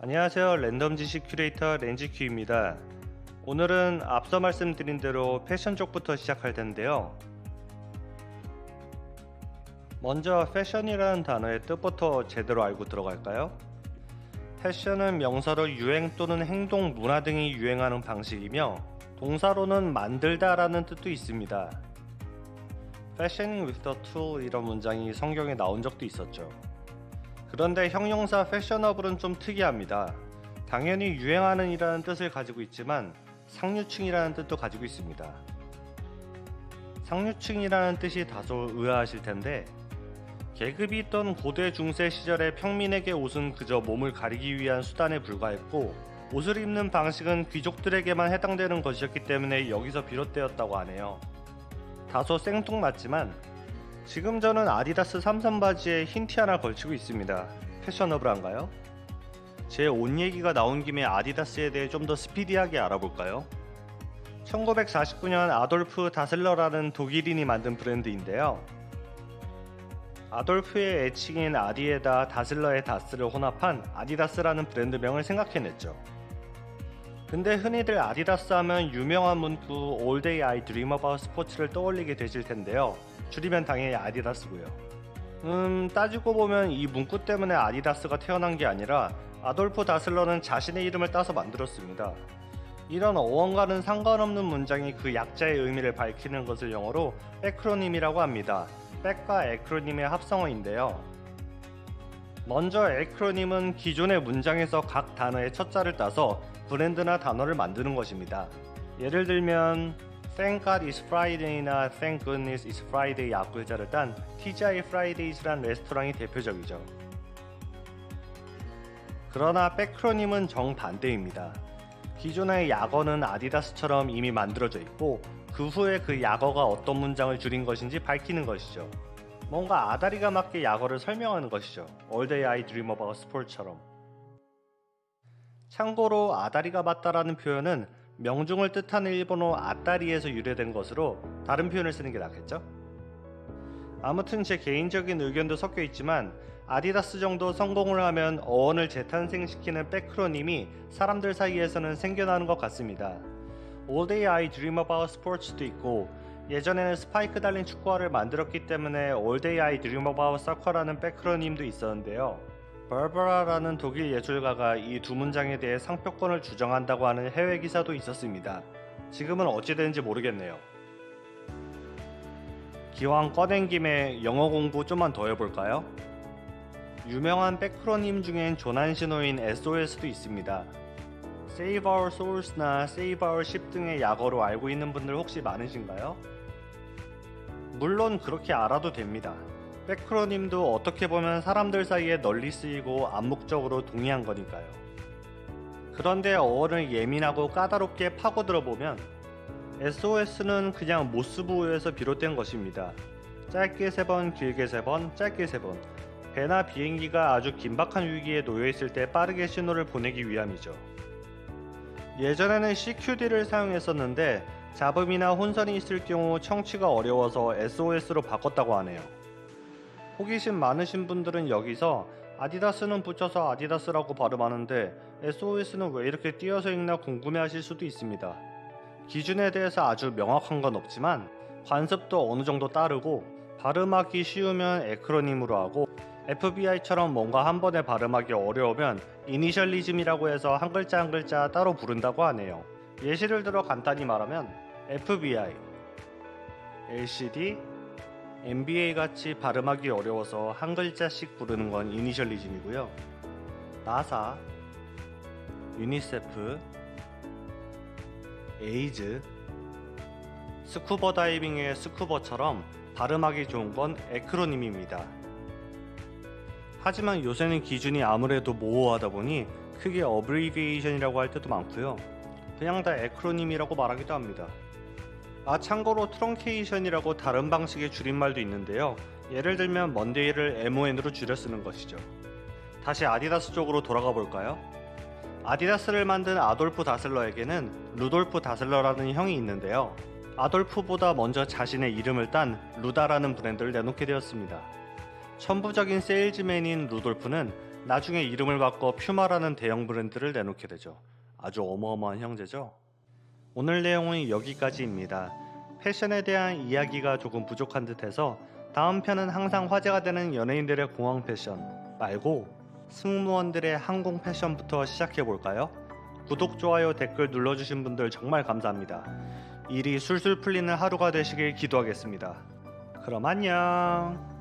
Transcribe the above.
안녕하세요. 랜덤 지식 큐레이터 렌지큐입니다. 오늘은 앞서 말씀드린 대로 패션 쪽부터 시작할 텐데요. 먼저 패션이라는 단어의 뜻부터 제대로 알고 들어갈까요? 패션은 명사로 유행 또는 행동, 문화 등이 유행하는 방식이며 동사로는 만들다 라는 뜻도 있습니다. Fashioning with the tool 이런 문장이 성경에 나온 적도 있었죠. 그런데 형용사 fashionable은 좀 특이합니다. 당연히 유행하는 이라는 뜻을 가지고 있지만 상류층이라는 뜻도 가지고 있습니다. 상류층이라는 뜻이 다소 의아하실 텐데 계급이 있던 고대 중세 시절의 평민에게 옷은 그저 몸을 가리기 위한 수단에 불과했고 옷을 입는 방식은 귀족들에게만 해당되는 것이었기 때문에 여기서 비롯되었다고 하네요. 다소 생뚱맞지만 지금 저는 아디다스 삼선 바지에 흰 티 하나 걸치고 있습니다. 패셔너블한가요? 제 옷 얘기가 나온 김에 아디다스에 대해 좀 더 스피디하게 알아볼까요? 1949년 아돌프 다슬러라는 독일인이 만든 브랜드인데요. 아돌프의 애칭인 아디에다 다슬러의 다스를 혼합한 아디다스라는 브랜드명을 생각해냈죠. 근데 흔히들 아디다스 하면 유명한 문구 All Day I Dream About Sports를 떠올리게 되실 텐데요. 줄이면 당연히 아디다스고요. 따지고 보면 이 문구 때문에 아디다스가 태어난 게 아니라 아돌프 다슬러는 자신의 이름을 따서 만들었습니다. 이런 어원과는 상관없는 문장이 그 약자의 의미를 밝히는 것을 영어로 에크로님이라고 합니다. 백과 에크로님의 합성어인데요. 먼저 에크로님은 기존의 문장에서 각 단어의 첫 자를 따서 브랜드나 단어를 만드는 것입니다. 예를 들면 Thank God it's Friday나 Thank Goodness it's Friday 앞글자를 딴 TGI Fridays라는 레스토랑이 대표적이죠. 그러나 백크로님은 정반대입니다. 기존의 약어는 아디다스처럼 이미 만들어져 있고 그 후에 그 약어가 어떤 문장을 줄인 것인지 밝히는 것이죠. 뭔가 아다리가 맞게 약어를 설명하는 것이죠. All Day I Dream About Sport처럼. 참고로 아다리가 맞다라는 표현은 명중을 뜻하는 일본어 아따리에서 유래된 것으로 다른 표현을 쓰는 게 낫겠죠? 아무튼 제 개인적인 의견도 섞여 있지만 아디다스 정도 성공을 하면 어원을 재탄생시키는 백크로님이 사람들 사이에서는 생겨나는 것 같습니다. All Day I Dream About Sports도 있고 예전에는 스파이크 달린 축구화를 만들었기 때문에 All Day I Dream About Soccer라는 백크로님도 있었는데요. 버버라라는 독일 예술가가 이 두 문장에 대해 상표권을 주장한다고 하는 해외 기사도 있었습니다. 지금은 어찌 되는지 모르겠네요. 기왕 꺼낸 김에 영어 공부 좀만 더 해볼까요? 유명한 백크로님 중엔 조난신호인 SOS도 있습니다. Save Our Souls나 Save Our Ship 등의 약어로 알고 있는 분들 혹시 많으신가요? 물론 그렇게 알아도 됩니다. 백크로님도 어떻게 보면 사람들 사이에 널리 쓰이고 암묵적으로 동의한 거니까요. 그런데 어원을 예민하고 까다롭게 파고들어보면 SOS는 그냥 모스부호에서 비롯된 것입니다. 짧게 3번, 길게 3번, 짧게 3번. 배나 비행기가 아주 긴박한 위기에 놓여있을 때 빠르게 신호를 보내기 위함이죠. 예전에는 CQD를 사용했었는데 잡음이나 혼선이 있을 경우 청취가 어려워서 SOS로 바꿨다고 하네요. 호기심 많으신 분들은 여기서 아디다스는 붙여서 아디다스라고 발음하는데 SOS는 왜 이렇게 띄어서 읽나 궁금해하실 수도 있습니다. 기준에 대해서 아주 명확한 건 없지만 관습도 어느 정도 따르고 발음하기 쉬우면 에크로님으로 하고 FBI처럼 뭔가 한 번에 발음하기 어려우면 이니셜리즘이라고 해서 한 글자 한 글자 따로 부른다고 하네요. 예시를 들어 간단히 말하면 FBI, LCD, NBA 같이 발음하기 어려워서 한 글자씩 부르는 건 이니셜리즘이고요. 나사, 유니세프, 에이즈, 스쿠버 다이빙의 스쿠버처럼 발음하기 좋은 건 에크로님입니다. 하지만 요새는 기준이 아무래도 모호하다 보니 크게 어브리비에이션이라고 할 때도 많고요. 그냥 다 에크로님이라고 말하기도 합니다. 참고로 트렁케이션이라고 다른 방식의 줄임말도 있는데요. 예를 들면 먼데이를 MON으로 줄여 쓰는 것이죠. 다시 아디다스 쪽으로 돌아가 볼까요? 아디다스를 만든 아돌프 다슬러에게는 루돌프 다슬러라는 형이 있는데요. 아돌프보다 먼저 자신의 이름을 딴 루다라는 브랜드를 내놓게 되었습니다. 천부적인 세일즈맨인 루돌프는 나중에 이름을 바꿔 퓨마라는 대형 브랜드를 내놓게 되죠. 아주 어마어마한 형제죠. 오늘 내용은 여기까지입니다. 패션에 대한 이야기가 조금 부족한 듯해서 다음 편은 항상 화제가 되는 연예인들의 공항 패션 말고 승무원들의 항공 패션부터 시작해볼까요? 구독, 좋아요, 댓글 눌러주신 분들 정말 감사합니다. 일이 술술 풀리는 하루가 되시길 기도하겠습니다. 그럼 안녕.